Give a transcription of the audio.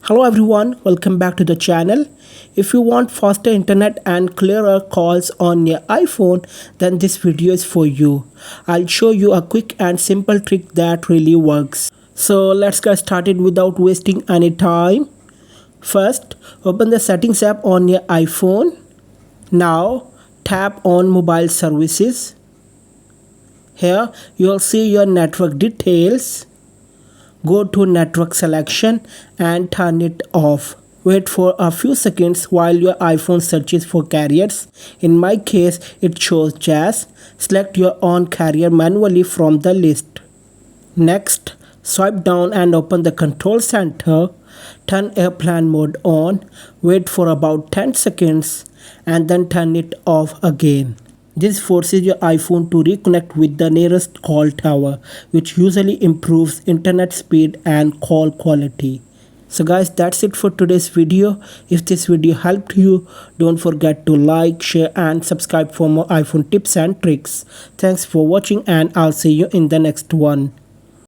Hello everyone, welcome back to the channel. If you want faster internet and clearer calls on your iPhone, then this video is for you. I'll show you a quick and simple trick that really works. So let's get started without wasting any time. First, open the settings app on your iPhone. Now tap on mobile services. Here you'll see your network details. Go to network selection and turn it off. Wait for a few seconds while your iPhone searches for carriers. In my case, it shows Jazz. Select your own carrier manually from the list. Next, swipe down and open the control center. Turn airplane mode on. Wait for about 10 seconds and then turn it off again. This forces your iPhone to reconnect with the nearest call tower, which usually improves internet speed and call quality. So guys, that's it for today's video. If this video helped you, don't forget to like, share and subscribe for more iPhone tips and tricks. Thanks for watching and I'll see you in the next one.